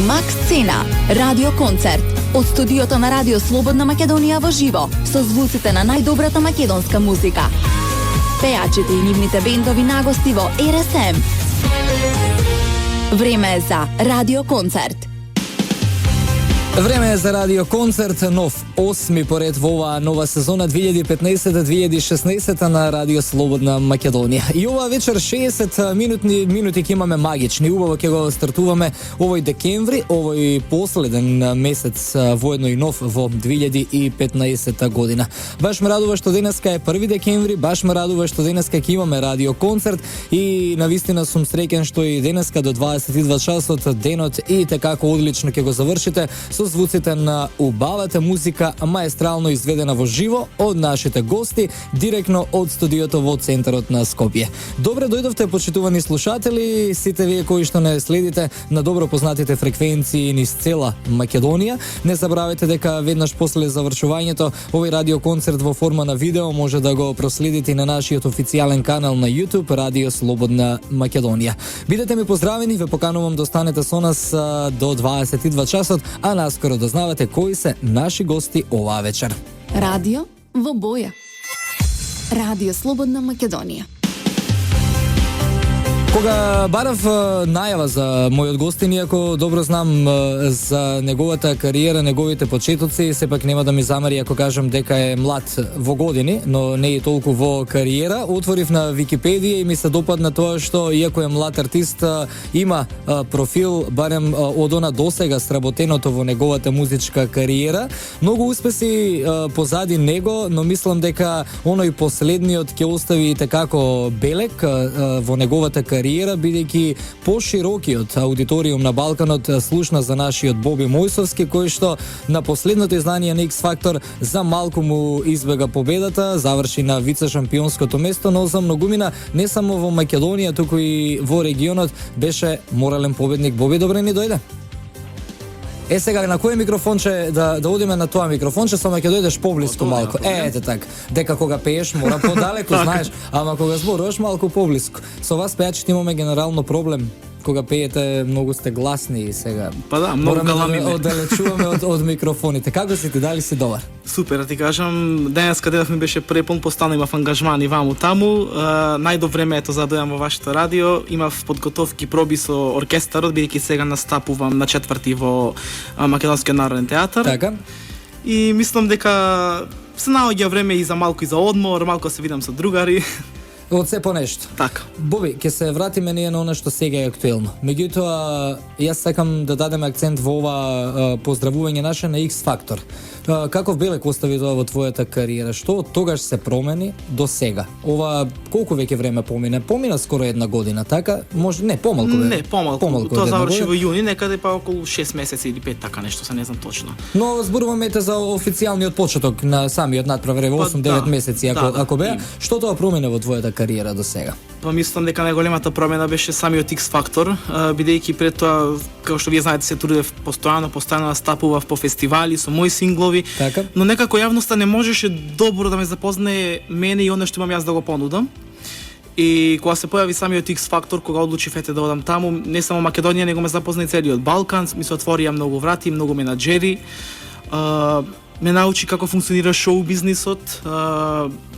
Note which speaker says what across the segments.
Speaker 1: Макс Цена, радио концерт. Од студиото на Радио Слободна Македонија во живо, со звуците на најдобрата македонска музика. Пеачите и нивните бендови нагости во РСМ. Време е за радио концерт.
Speaker 2: Време е за радио концерт, нов 8 поред во оваа нова сезона 2015-2016 на Радио Слободна Македонија. И оваа вечер 60 минути ќе имаме магични. Убаво ќе го стартуваме овој декември, овој последен месец воедно и нов во 2015 година. Баш ме радува што денеска е 1 декември, баш ме радува што денеска ќе имаме радио концерт и навистина сум среќен што и денеска до 22 часот денот и како одлично ќе го завршите со звуците на убавата музика, маестрално изведена во живо од нашите гости, директно од студиото во центарот на Скопје. Добре дојдовте, почитувани слушатели, сите вие кои што не следите на добро познатите фреквенции низ цела Македонија. Не забравете дека веднаш после завршувањето овој радио концерт во форма на видео може да го проследите на нашиот официјален канал на YouTube Радио Слободна Македонија. Бидете ми поздравени, ве поканувам да останете со нас до 22 часот, а наскоро дознавате кои се наши гости оваа вечер.
Speaker 1: Радио во боја. Радио Слободна Македонија.
Speaker 2: Кога барав најава за мојот гостин, иако добро знам за неговата кариера, неговите почетоци, сепак нема да ми замери ако кажам дека е млад во години, но не е толку во кариера. Отворив на Википедија и ми се допадна тоа што, иако е млад артист, има профил, барем од она досега сработеното во неговата музичка кариера. Многу успеси позади него, но мислам дека оној последниот ќе остави и како белек во неговата кариера, бидејќи поширокиот аудиториум на Балканот слушна за нашиот Боби Мојсовски, кој што на последното издание на X Factor за малку му избега победата, заврши на вице-шампионското место, но за многумина не само во Македонија, туку и во регионот беше морален победник. Боби, добре ни дојде. Сега на кој микрофонче да одиме на тоа микрофонче, само ќе дојдеш поблиску малку. Ете така. Дека кога пееш мора подалеку, знаеш, ама кога зборуваш малку поблиску. Со вас пеачите имаме генерално проблем. Кога пеете многу сте гласни и сега.
Speaker 3: Па да, многу галамиме.
Speaker 2: Да оддалечуваме од микрофоните. Како си ти, дали си добар?
Speaker 3: Супер, ти кажам, денеска денот ми беше препун, постану имав ангажман и ваму таму. Најдо времето за да дојам во вашето радио. Имав подготовки, проби со оркестарот, бидејќи сега настапувам на 4 во Македонскиот народен театар.
Speaker 2: Така.
Speaker 3: И мислам дека се наоѓа време и за малку и за одмор, малку се видам со другари.
Speaker 2: Од се по нешто.
Speaker 3: Така.
Speaker 2: Боби, ќе се вратиме ние на она што сега е актуелно. Меѓутоа, јас сакам да дадеме акцент во ова поздравување наше на X Factor. Каков белек остави тоа во твојата кариера? Што од тогаш се промени до сега? Ова колку веќе време помине? Помина скоро 1 година, така? Може не помалку.
Speaker 3: Не, помалку. Тоа заврши во јуни, некаде па околу 6 месеци или 5, така нешто, се не знам точно.
Speaker 2: Но зборуваме за официјалниот почеток на самиот надправ 8-9 месеци, ако беа. Што тоа промени во твојата кариера до сега?
Speaker 3: Па мислам дека најголемата промена беше самиот X Factor, бидејќи пред тоа, како што вие знаете, се трудев постојано настапував по фестивали со мои синглови,
Speaker 2: така?
Speaker 3: Но некако јавноста не можеше добро да ме запознае мене и оно што имам јас да го понудам. И кога се појави самиот X Factor, кога одлучив да одам таму, не само Македонија, него ме запозна и целиот Балкан, ми се отворија многу врати, многу менаџери. Ме научи како функционира шоу бизнисот.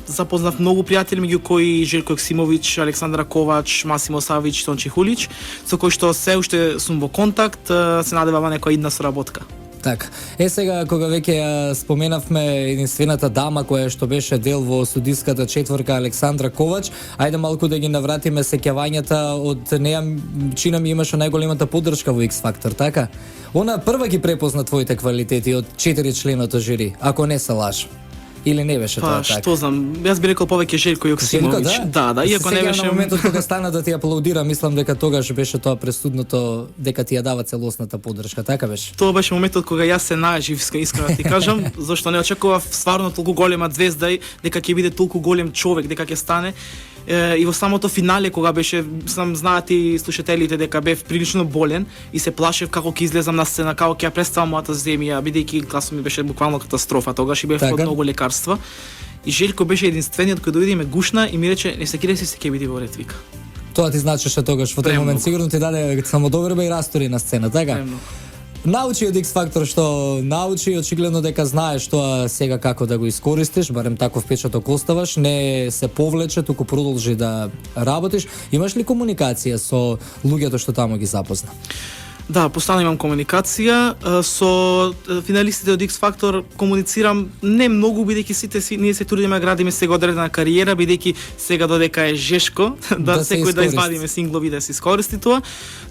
Speaker 3: Запознав многу пријатели, меѓу кои Желко Ексимович, Александра Ковач, Масимо Савич, Тончи Хулич, со кои што се уште сум во контакт, се надевава некоја идна соработка.
Speaker 2: Така. Сега кога веќе ја споменавме единствената дама која што беше дел во судиската четворка Александра Ковач, ајде малку да ги навратиме сеќавањата од неа, чина ми имаше најголемата поддршка во X Factor, така? Она прва ги препозна твоите квалитети од 4 членото жури, ако не се лажам. Или не беше тоа така?
Speaker 3: Што знам, јас би рекол повеќе Желко Јоксимович. Да, иако не беше.
Speaker 2: Сега на моментот кога стана да ти аплаудира, мислам дека тогаш беше тоа пресудното, дека ти ја дава целосната поддршка, така беше?
Speaker 3: Тоа беше моментот кога јас се најажив, искрено ти кажам, зашто не очекував стварно толку голема звезда и дека ќе биде толку голем човек, дека ќе стане. И во самото финале кога беше, сам знаат и слушателите дека бев прилично болен и се плашев како ќе излезам на сцена, како ќе ја представам мојата земја, бидејќи гласот ми беше буквално катастрофа, тогаш и бев под многу лекарства. И Желко беше единствениот кој дојде и ме гушна и ми рече не се киреси, се ќе биде во ред, вика.
Speaker 2: Тоа ти значеше тогаш во тој момент, сигурно ти даде самодоверба и растори на сцена, така? Научи од X Factor што научи, очигледно дека знаеш тоа сега како да го искористиш, барем таков впечаток оставаш, не се повлече, туку продолжи да работиш. Имаш ли комуникација со луѓето што таму ги запозна?
Speaker 3: Да, постојано имам комуникација со финалистите од X Factor, комуницирам не многу бидејќи ние се трудиме градиме сега одредена кариера, бидејќи сега додека е жешко да секој да извадиме синглови да се искористи тоа,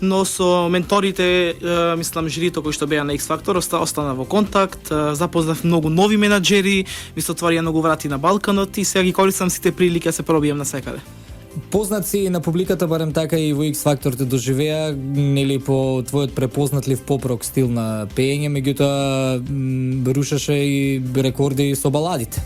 Speaker 3: но со менторите, мислам жирито кои што беа на X Factor, остана во контакт, запознав многу нови менаџери, ми се отворија многу врати на Балканот и сега ги користам сите прилики да се пробијам насекаде.
Speaker 2: Познати на публиката, барем така и во X Factor те доживеа, нели по твојот препознатлив поп-рок стил на пеење, меѓутоа рушеше и рекорди со баладите.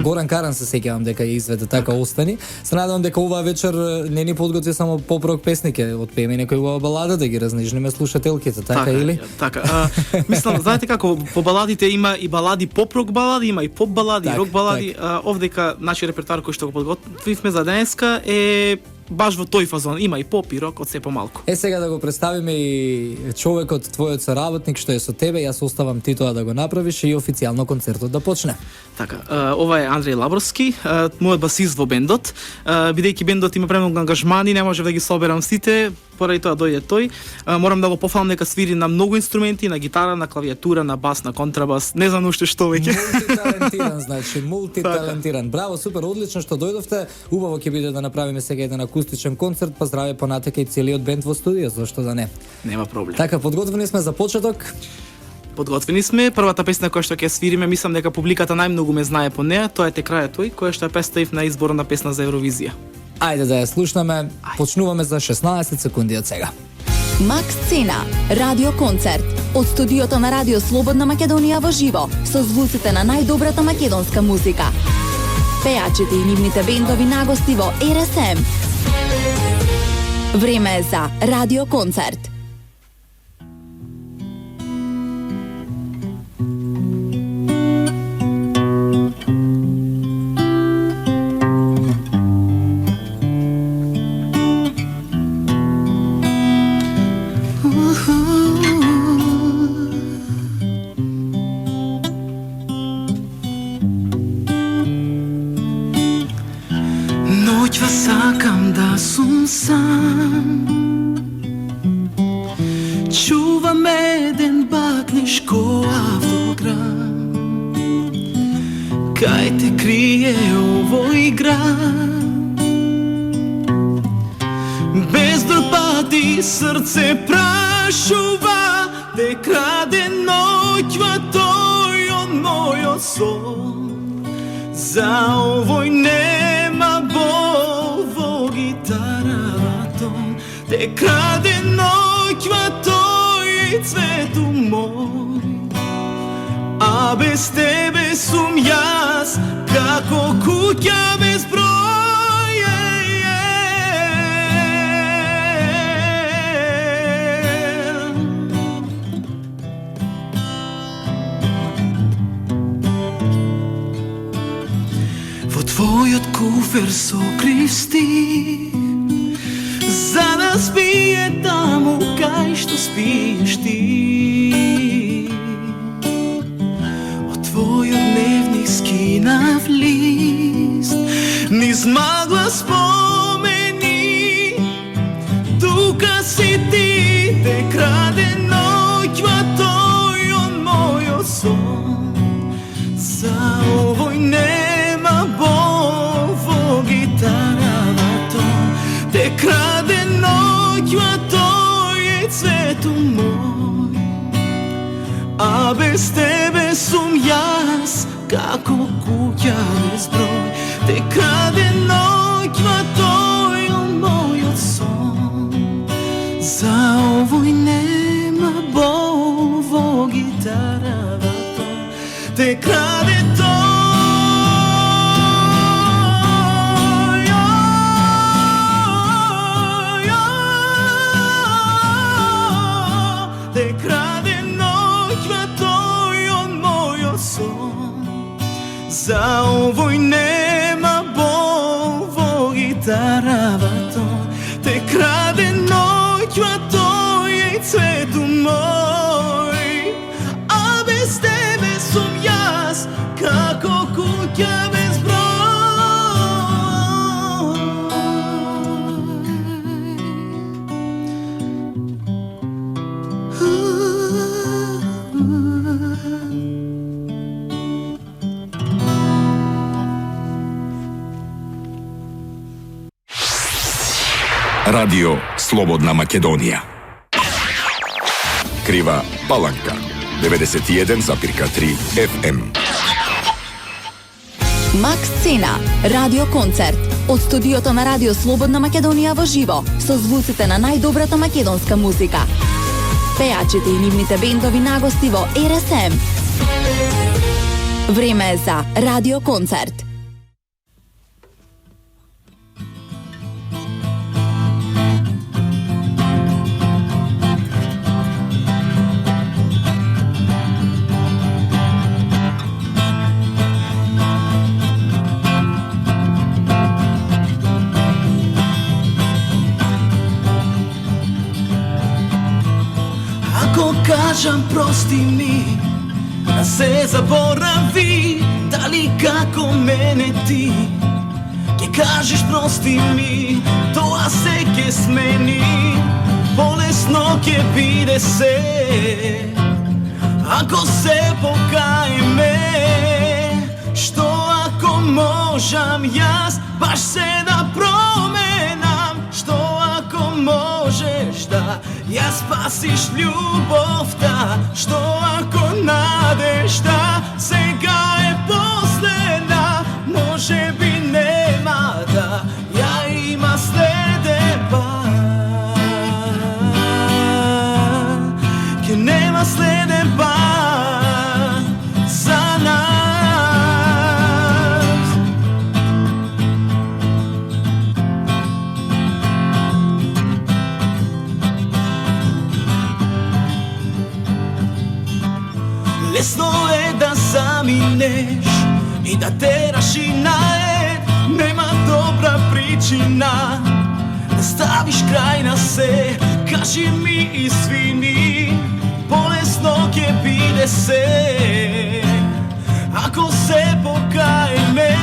Speaker 2: Горан Каран се сеќавам дека ја изведе така остани. Се надевам дека оваа вечер не ни подготви само поп-рок песнике, отпееме некој убава балада да ги разнежниме слушателките, така или?
Speaker 3: Така. Мислам, знаете како, по баладите има и балади поп-рок балади, има и поп балади, рок балади. Овдека нашиот репертоар кој што го подготвивме за денеска е баш во тој фазон, има и поп и рок од се помалку.
Speaker 2: Сега да го представиме и човекот, твојот соработник што е со тебе, јас оставам ти тоа да го направиш и официјално концертот да почне.
Speaker 3: Така, ова е Андреј Лаборски, мојот басист во бендот, бидејќи бендот има премногу ангажмани, не можев да ги соберам сите, поради тоа дојде тој. Морам да го пофалам дека свири на многу инструменти, на гитара, на клавиатура, на бас, на контрабас, не знам уште што веќе.
Speaker 2: Мултиталентиран, значи, мултиталентиран. Браво, супер, одлично што дојдовте. Убаво ќе биде да направиме сега еден акустичен концерт, па здраве понатака и целиот бенд во студио, зошто да не.
Speaker 3: Нема проблем.
Speaker 2: Така, подготвени сме за почеток.
Speaker 3: Подготвени сме. Првата песна која што ќе свириме, мислам дека публиката најмногу ме знае по неа, тоа е Те краје тој, која што ја представив на изборна песна за Евровизија.
Speaker 2: Ајде да ја слушнеме. Почнуваме за 16 секунди од сега.
Speaker 1: Макс Цена, радио концерт од студиото на Радио Слободна Македонија во живо, со звуците на најдобрата македонска музика. Пејачите и нивните бендови нагости во РСМ. Време е за радио концерт.
Speaker 3: Noќва сакам да сум сам, чувам еден бакнешко автограм, кај те крие овој град. Без пати срце прашува, те краде ноќва тој од мојот сон. За овој нема бол во гитарата, те краде ноќва тој цвету мој. А без тебе сум јас, како куќа без број. Во твојот куфер со крив стих, за да спие таму кај што спиеш ти. Од твојот дневник скинав лист, низ магла спомени, тука си ти, те краде ноќва тој од мојот сон. За овој нема бол во гитарата, те краде ноќва тој цвету мој. А без тебе сум јас, како куќа без број. Те краде ноќва тој од мојот сон. За овој нема бол во гитарата, те краде тој. Те краде ноќва тој од мојот сон. За овој нема бол во гитарата, те краде ноќва тој цвету мој.
Speaker 4: Radio Slobodna Makedonija. Kriva Palanka 91,3 FM.
Speaker 1: Макс Цена, радиоконцерт. Од студиото на Радио Слободна Македонија во живо, со звуците на најдобрата македонска музика. Пеачите и нивните бендови нагости во РСМ. Време е за радиоконцерт.
Speaker 5: Кажам прости ми, да се заборави, дали како мене ти ќе кажеш прости ми, тоа се ќе смени, полесно ќе биде се, ако се покаеме, што ако можам јас баш се да променам, што ако можеш да ја спасиш љубовта, што ако надежда сега е последна, може би нема да ја има следен пат, ке нема следен пат за нас. Лесно е да заминеш и да тераш и наед, нема добра причина да ставиш крај на се. Кажи ми извини, полесно ќе биде се, ако се покаеме,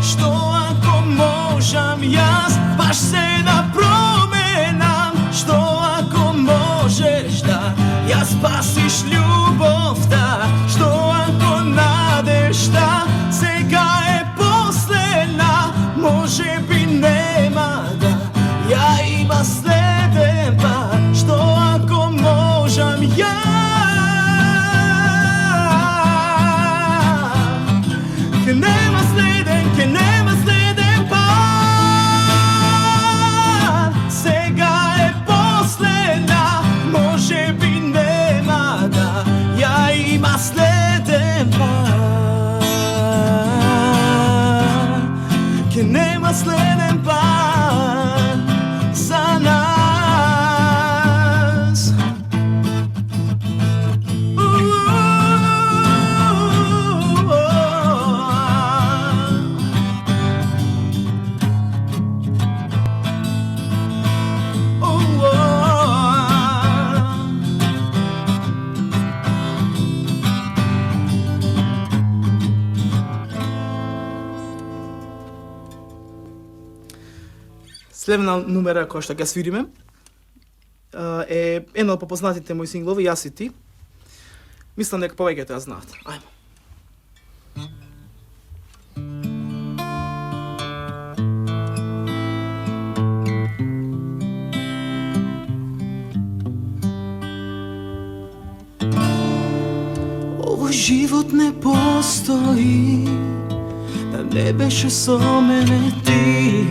Speaker 5: што ако можам јас баш се да променам, што ако можеш да ја спасиш љубовта, што ако надежда сега е последна, може би нема да ја има следен пат, што ако можам ја, ке нема следен, ке нема следен пат, сега е последна, може би нема да ја има следен пат, ке нема следен пат за нас.
Speaker 3: Следна numera која што ќе свириме е една од попознатите мои синглови, Јас и ти. Мислам дека повеќето ја знаат. Ајмо.
Speaker 5: Овој живот не постои, да не беше со мене ти,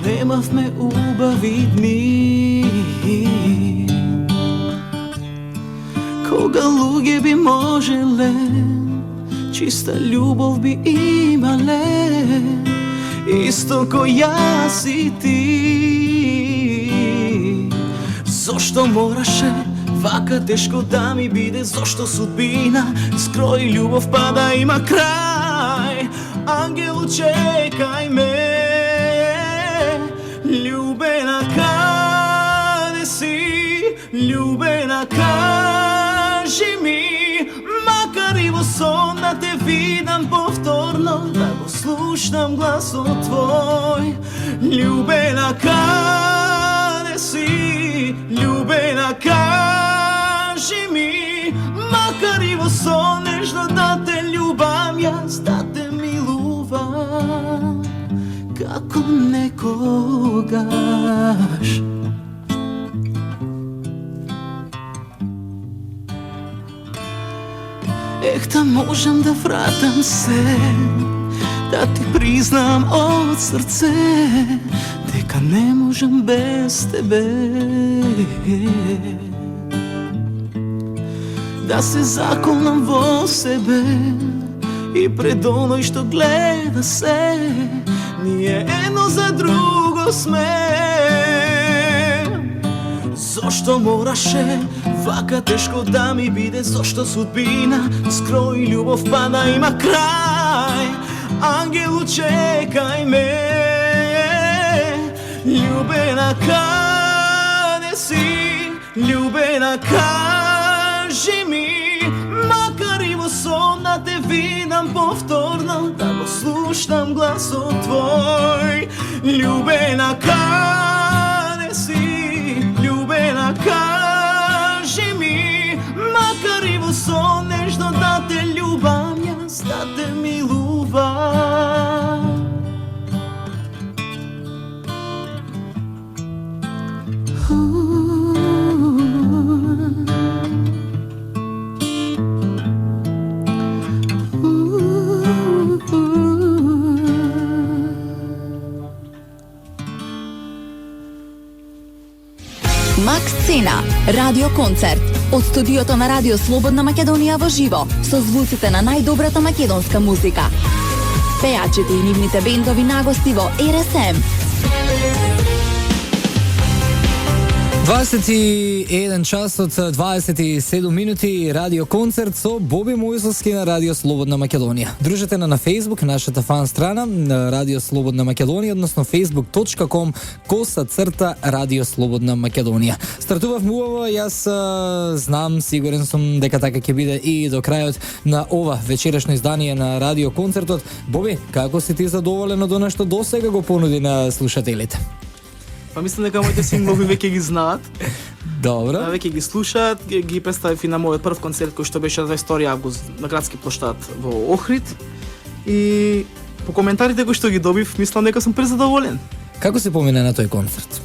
Speaker 5: немавме убави дни, кога луѓе би можеле, чиста љубов би имале, исто кој јас и ти. Зошто мораше вака тешко да ми биде, зошто судбина скрои љубов па да има крај? Ангел, чекај ме, љубена, каде си? Љубена, кажи ми, макар и во сон да те видам повторно, да го слушам гласот твој. Љубена, каде си? Љубена, каде кажи ми, макар и во сон нежно да те љубам, јас да те милувам како некогаш. Да можам да вратам се, да ти признам од срце, дека не можам без тебе. Да се заколнам во себе и пред оној што гледа се, ние едно за друго сме. Зошто мораше вака тешко да ми биде, зошто судбина скрои љубов па да има крај. Ангелу, чекај ме, љубена, каде си? Љубена, кажи ми, макар и во сон да те видам повторно, да го слушам гласот твој. Љубена, каде си? Љубена, кажи ми, макар и во сон нежно да те љубам, јас да те милувам.
Speaker 1: Макс Цена, радио концерт. Од студиото на Радио Слободна Македонија во живо, со звуците на најдобрата македонска музика. Пејачите и нивните бендови нагости во РСМ.
Speaker 2: 21 часот 27 минути, радио концерт со Боби Мојсовски на Радио Слободна Македонија. Дружете на Facebook, нашата фан страна на Радио Слободна Македонија, односно facebook.com/Радио Слободна Македонија. Стартувавме убаво, јас знам, сигурен сум дека така ќе биде и до крајот на ова вечерашно издание на радио концертот. Боби, како си ти задоволен од она што досега го понуди на слушателите?
Speaker 3: Па мислам дека моите синглови веќе ги знаат.
Speaker 2: Добро.
Speaker 3: Веќе ги слушаат, ги представив и на мојот прв концерт кој што беше 22 август на градски плоштад во Охрид. И по коментарите кои што ги добив, мислам дека сум презадоволен.
Speaker 2: Како се помине на тој концерт?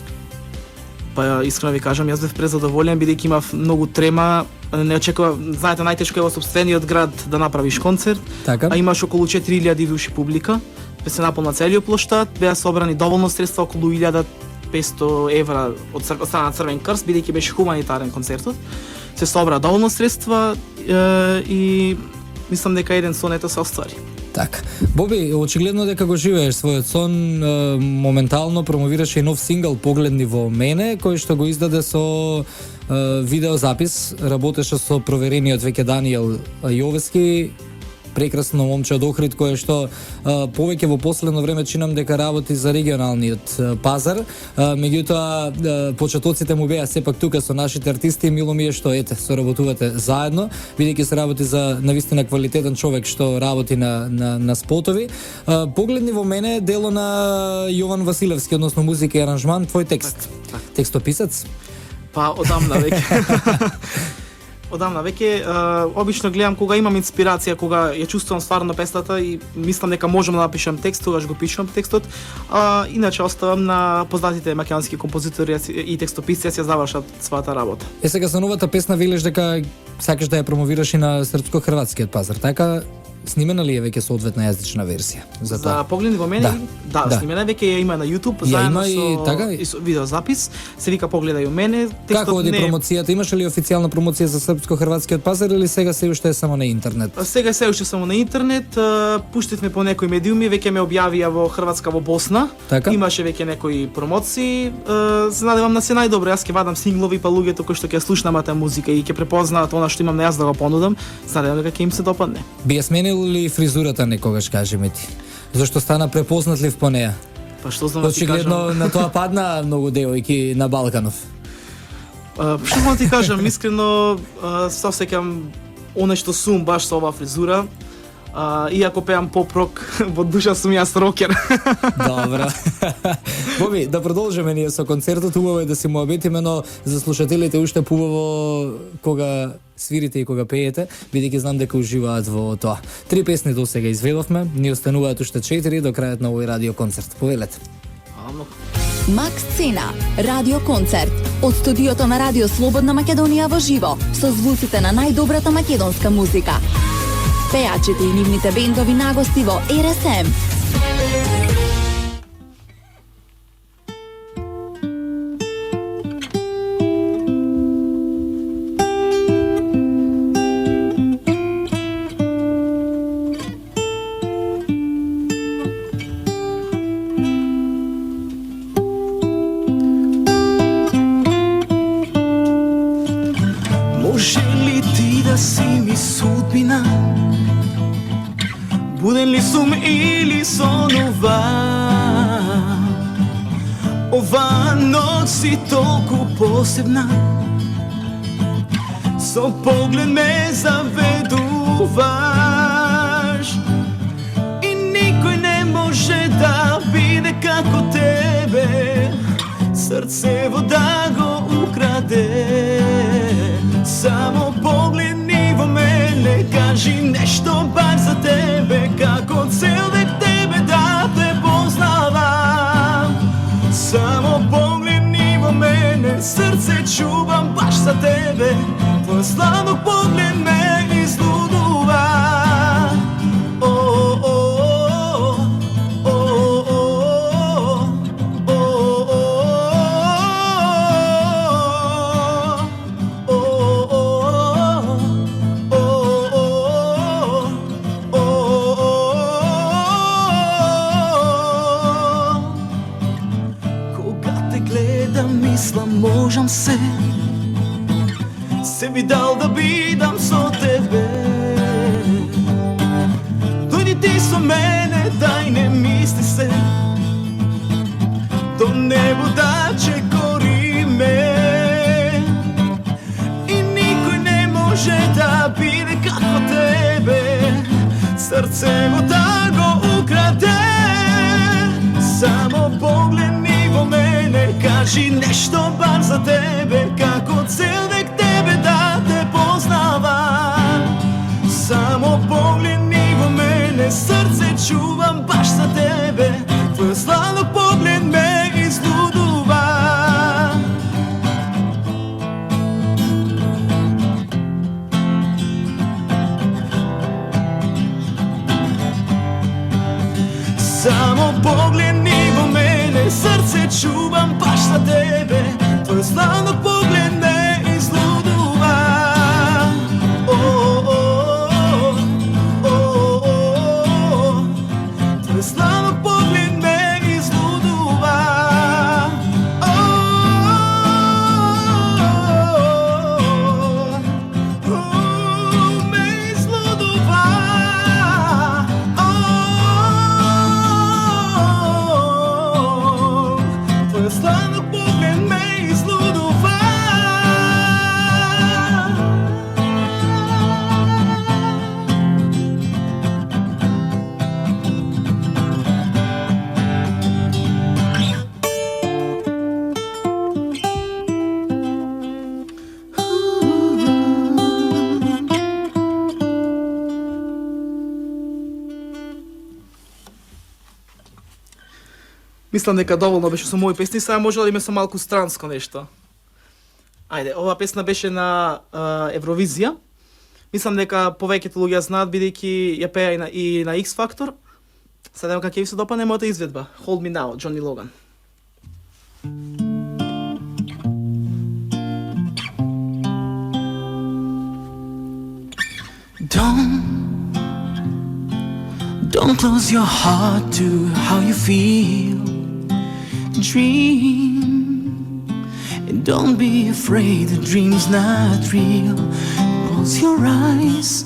Speaker 3: Па искрено ви кажам, јас бев презадоволен бидејќи имав многу трема, не очекував, знаете, најтешко е во сопствениот град да направиш концерт,
Speaker 2: Така.
Speaker 3: а имаш околу 4000 души публика, се наполна целиот плоштад, беа собрани доволно средства, околу 1500 евра од страна на Црвен крст, бидејќи беше хуманитарен концертот. Се собра доволно средства и мислам дека еден сон ето се оствари.
Speaker 2: Така. Боби, очигледно дека го живееш својот сон, моментално промовираше и нов сингл "Погледни во мене", кој што го издаде со видеозапис, работеше со проверениот веќе Даниел Јовески, прекрасно момче од Охрид, кое што повеќе во последно време чинам дека работи за регионалниот пазар. Меѓутоа, почетоците му беа сепак тука со нашите артисти, мило ми е што соработувате заедно, бидејќи се работи за навистина квалитетен човек што работи на спотови. Погледни во мене дело на Јован Василевски, односно музика и аранжман, твој текст.
Speaker 3: Так.
Speaker 2: Текстописец?
Speaker 3: Па одамна веќе. Одамна веќе обично гледам кога имам инспирација, кога ја чувствувам стварно песната и мислам дека можам да напишам текст, тогаш го пишувам текстот. Иначе оставам на познатите македонски композитори и текстописци да ја завршат својата работа.
Speaker 2: Сега за новата песна велиш дека сакаш да ја промовираш и на српско-хрватскиот пазар, така? Снимена ли е веќе соодветна јазична версија за тоа?
Speaker 3: За Погледни во мене, да, снимена веќе ја има на YouTube, заедно со видеозапис, се вика Погледај у мене.
Speaker 2: Како оди промоцијата? Имаше ли официјална промоција за српско-хрватскиот пазар или сега се уште е само на интернет?
Speaker 3: Сега се уште само на интернет, пуштивме по некои медиуми, веќе ме објавија во Хрватска, во Босна.
Speaker 2: Така?
Speaker 3: Имаше веќе некои промоции, се надевам на се најдобро, јас ќе вадам синглови па луѓето кои што ќе слушнат таа музика и ќе препознаат она што имам на јас да го понудам, се надевам дека ќе им се допадне.
Speaker 2: Би ја сменил ли фризурата некогаш, кажи ми ти? Зашто стана препознатлив по неа?
Speaker 3: Па што знам да ти
Speaker 2: Очигледно
Speaker 3: кажам?
Speaker 2: на тоа падна многу девојки на Балканов.
Speaker 3: Што мога ти кажам, искрено се осеќам оне што сум баш со оваа фризура. Иако пеам поп-рок, во душа сум јас рокер.
Speaker 2: Добро. Боби, да продолжиме ние со концертот, убаво е да си му обетиме, но за слушателите уште побаво кога свирите и кога пеете, бидејќи знам дека уживаат во тоа. 3 песни до сега изведовме, ни остануваат уште 4 до крајот на овој радио концерт. Повелете.
Speaker 1: Макс Цена, радио концерт. Од студиото на Радио Слободна Македонија во живо, со звуците на најдобрата македонска музика. Пејачите и нивните бендови нагости во РСМ.
Speaker 5: Може ли ти да си ми судбина? Буден ли сум или сонува? Ова ноќ си толку посебна, со поглед ме заведуваш и никој не може да биде како тебе, срцево да го украде. Само погледни во мене, кажи нешто бар за тебе, како цел век тебе да те познавам. Само погледни во мене, срце чувам баш за тебе, твој славно поглед ме излудува. Можам се би дал да бидам со тебе. Дојди ти со мене, дај не мисли се, до небо да чекориме. И никој не може да биде како тебе, срцево да го украде. Само погледни во мене, кажи нешто бар за тебе, како цел век тебе да те познавам. Само погледни во мене, срце чувам баш за тебе, твој славно поглед ме излудува. Само погледни во мене, срце чувам баш за тебе, твој славно поглед ме излудува. Твој славно поглед ме излудува. Ме излудува. Твој славно поглед ме излудува.
Speaker 3: Мислам дека доволно беше со мои песни, сега може да име со малку странско нешто. Ајде, оваа песна беше на Евровизија. Мислам дека повеќето луѓе ја знаат, бидејќи ја пеа и на X Factor. Сега дека ќе ви се допадне мојата изведба. Hold Me Now, Джони Логан.
Speaker 5: Don't close your heart to how you feel. Dream, and don't be afraid the dream's not real. Close your eyes,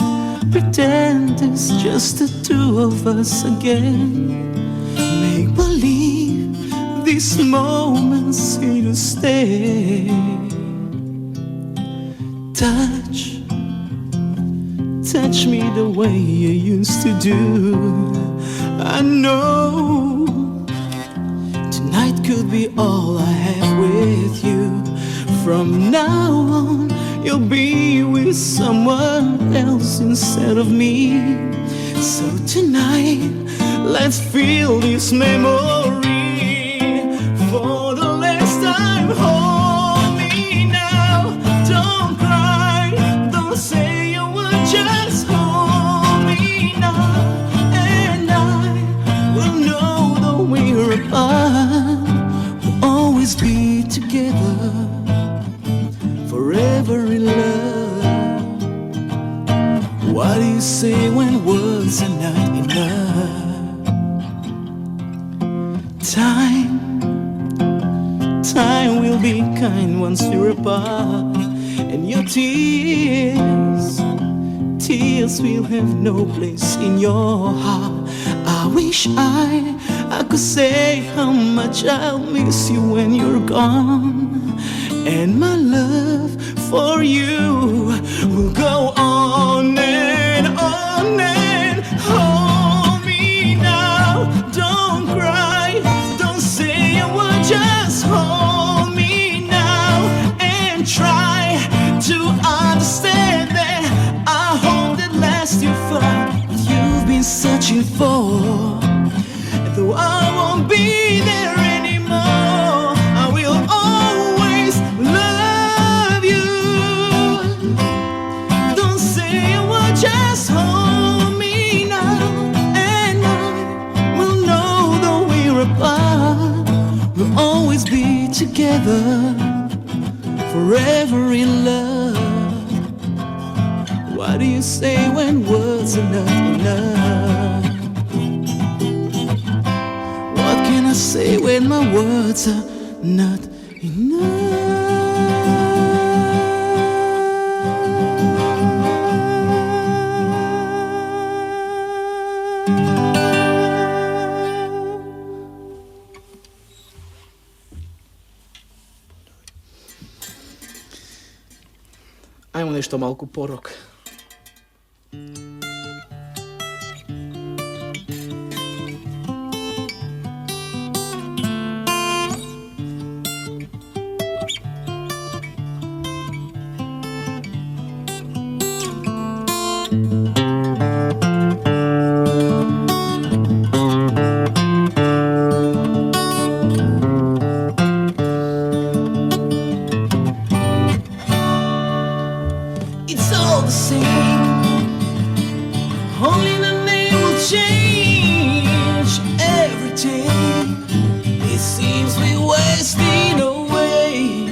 Speaker 5: pretend it's just the two of us again. Make believe these moments here to stay. Touch, touch me the way you used to do. I know tonight could be all I have with you. From now on, you'll be with someone else instead of me. So tonight, let's feel this memory for the last time. Hold me now, don't cry, don't say a word, just hold me now. And I will know that we're apart, we'll always be together, forever in love. What do you say when words are not enough? Time will be kind once we're apart. And your tears will have no place in your heart. I wish I could say how much I'll miss you when you're gone. And my love for you will go on and on and hold me now. Don't cry, don't say a word, just hold me now and try to understand that I hope at last you find what you've been searching for. And though I won't be there anymore, I will always love you. Don't say a word, just hold me now. And I will know that we're apart, we'll always be together, forever in love. What do you say when words are not enough? What can I say when my words are not enough?
Speaker 3: Ajmo nešto malku porok.
Speaker 5: It's all the same, only the name will change everything. It seems we're wasting away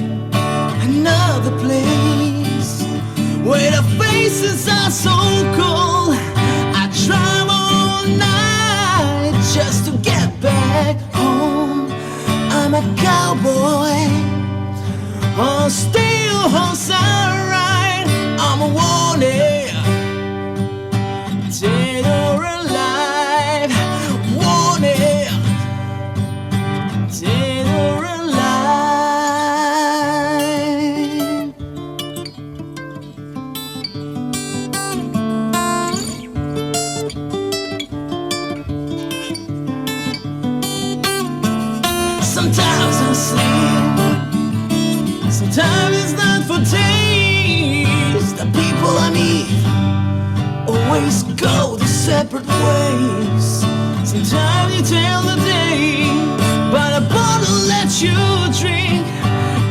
Speaker 5: another place where the faces are so cold. I drive all night just to get back home. I'm a cowboy, on steel horse I ride. I'm a wanted, dead or alive. Wanted, dead or alive. Sometimes I sleep, sometimes it's not for days. The people I meet always go their separate ways. Sometimes you tell the day, but a bottle lets you drink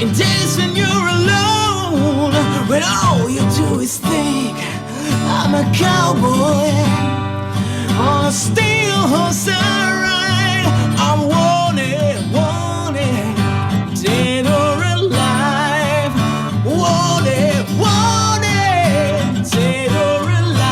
Speaker 5: in days when you're alone, when all you do is think. I'm a cowboy on a steel horse I ride. I'm wanted, wanted, dead or alive. Wanted, wanted, dead or alive.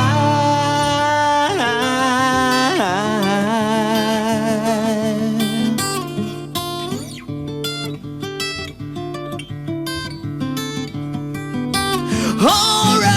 Speaker 5: Alright.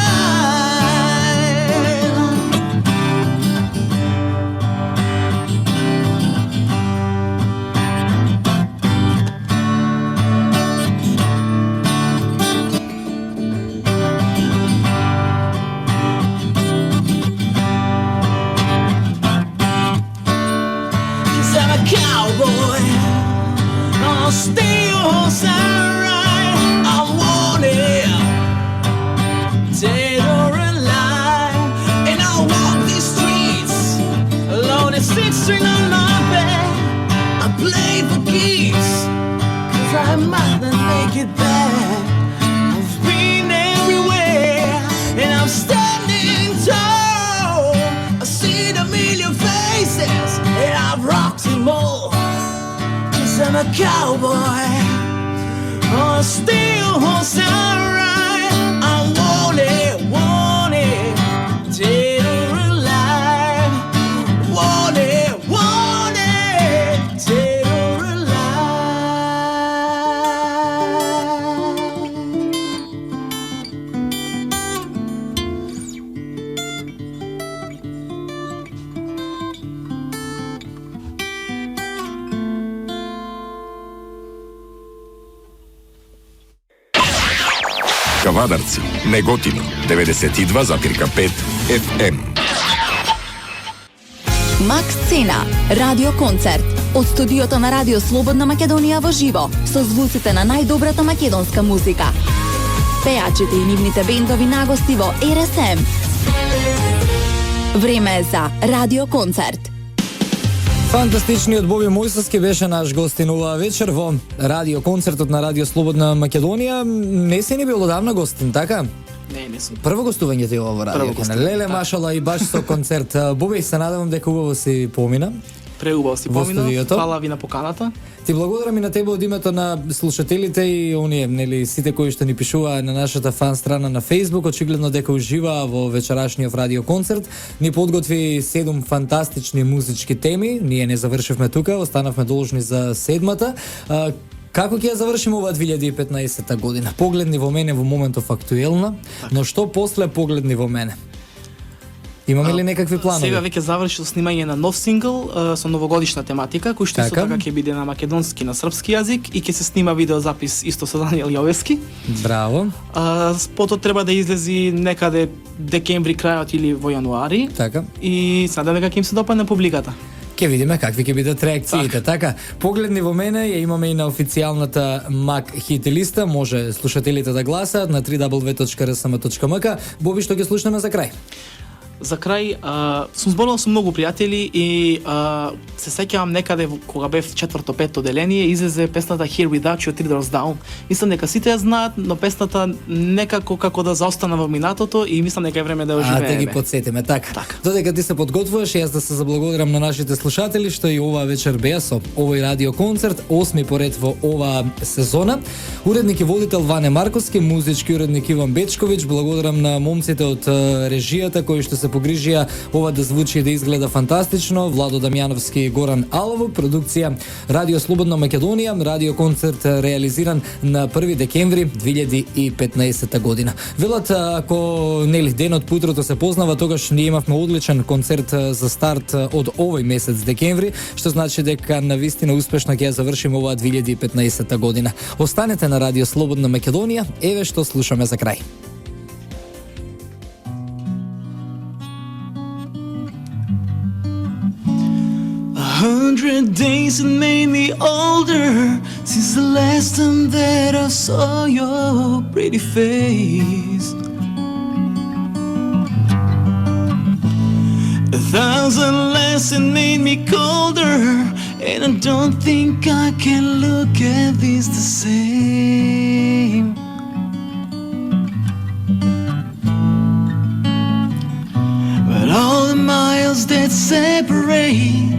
Speaker 5: it back. I've been everywhere, and I'm standing tall. I've seen a million faces, and I've rocked them all. 'Cause I'm a cowboy, on a steel horse I ride. I want it, dead or alive. Want it, dead or
Speaker 4: Кавадарци, Неготино, 92,5 FM.
Speaker 1: Макс Цена, радиоконцерт. Од студиото на Радио Слободна Македонија во живо, со звуците на најдобрата македонска музика. Пејачите и нивните бендови нагости во РСМ. Време е за радиоконцерт.
Speaker 2: Фантастичниот Боби Мојсовски беше наш гостин оваа вечер во радиоконцертот на Радио Слободна Македонија. Не си ни бил одамна гостин, така?
Speaker 3: Не сум.
Speaker 2: Прво гостување ти во радио. Леле, машала, и баш со концерт. Боби, се надевам дека убаво си помина.
Speaker 3: Преубаво си помина.
Speaker 2: Студиото.
Speaker 3: Фала ви на поканата.
Speaker 2: Ти благодарам и на тебе од името на слушателите и оние, нели, сите кои што ни пишуваа на нашата фан страна на Facebook, очигледно дека уживаа во вечерашниот радиоконцерт. Ни подготви 7 фантастични музички теми. Ние не завршивме тука, останавме должни за седмата. Како ќе ја завршиме оваа 2015 година? Погледни во мене во моментов актуелна, но што после погледни во мене? Имаме ли некакви планови?
Speaker 3: Сега веќе заврши со снимање на нов сингл со новогодишна тематика, кој што исто така ќе биде на македонски, на српски јазик и ќе се снима видеозапис исто со Даниел Јовевски.
Speaker 2: Браво.
Speaker 3: Спотот треба да излези некаде декември крајот или во јануари.
Speaker 2: Така.
Speaker 3: И се надевам дека ќе им се допадне публиката.
Speaker 2: Ке видиме какви ќе бидат реакциите, така. Погледни во мене ја имаме и на официјалната МАК хит листа, може слушателите да гласаат на www.rsm.mk. Боби, што ќе слушнеме за крај?
Speaker 3: За крај, сум зборувал со многу пријатели и се сеќавам некаде кога бев 4-5 одделение, излезе песната Here Without You, Three Doors Down. Мислам дека сите ја знаат, но песната некако како да заостана во минатото и мислам дека е време да ја оживееме.
Speaker 2: Да ги подсетиме, така. Додека ти се подготвуваш, јас да се заблагодарам на нашите слушатели што и оваа вечер беа со овој радиоконцерт, 8ми поред во оваа сезона. Уредник и водител Ване Марковски, музички уредник Иван Бечковиќ, благодарам на момците од режијата кои што се погрижија ова да звучи и да изгледа фантастично. Владо Дамјановски и Горан Алову, продукција Радио Слободна Македонија, радиоконцерт реализиран на 1 декември 2015 година. Велат, ако нели денот по утрото се познава, тогаш ние имавме одличен концерт за старт од овој месец декември, што значи дека навистина успешно ќе ја завршиме оваа 2015 година. Останете на Радио Слободна Македонија, еве што слушаме за крај.
Speaker 5: 100 days it made me older since the last time that I saw your pretty face. 1,000 less it made me colder, and I don't think I can look at this the same. But all the miles that separate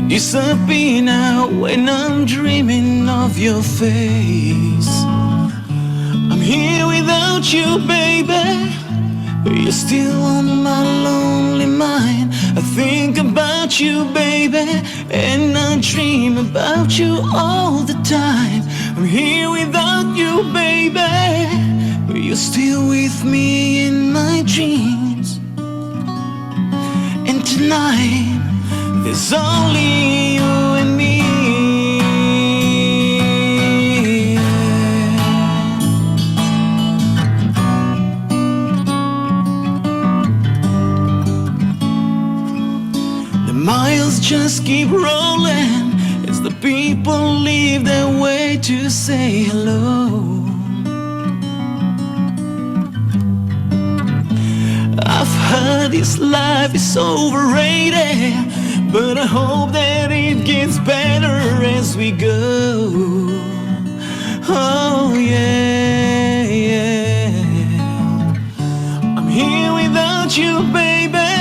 Speaker 5: disappear now when I'm dreaming of your face. I'm here without you, baby, but you're still on my lonely mind. I think about you, baby, and I dream about you all the time. I'm here without you, baby, but you're still with me in my dreams. And tonight there's only you and me. The miles just keep rolling as the people leave their way to say hello. I've heard this life is overrated, but I hope that it gets better as we go. Oh yeah, yeah. I'm here without you, baby,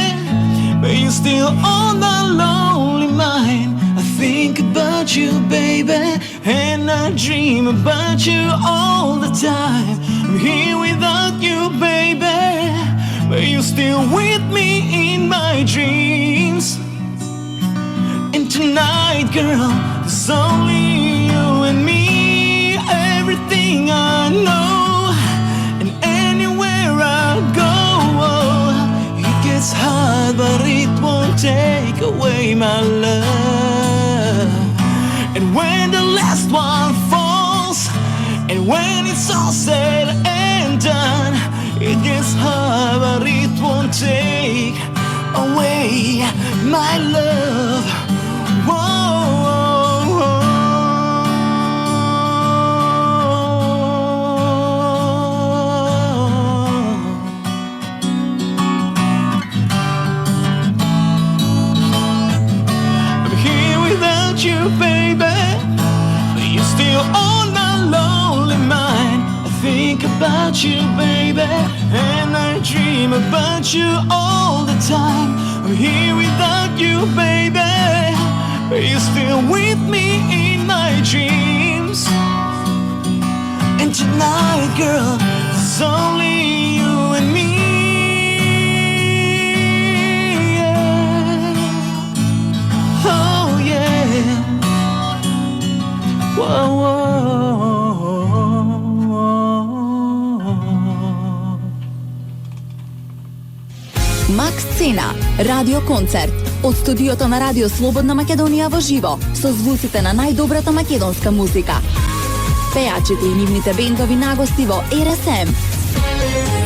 Speaker 5: but you're still on the lonely mind. I think about you, baby, and I dream about you all the time. I'm here without you, baby, but you're still with me in my dreams. And tonight, girl, there's only you and me. Everything I know, and anywhere I go, it gets hard, but it won't take away my love. And when the last one falls, and when it's all said and done, it gets hard, but it won't take away my love. You, baby, but you're still on my lonely mind. I think about you, baby, and I dream about you all the time. I'm here without you, baby, but you're still with me in my dreams. And tonight, girl, it's only you and me.
Speaker 1: Макс Цена, радио концерт од студиото на Радио Слободна Македонија во живо, со звуците на најдобрата македонска музика. Пејачите и нивните бендови нагости во РСМ.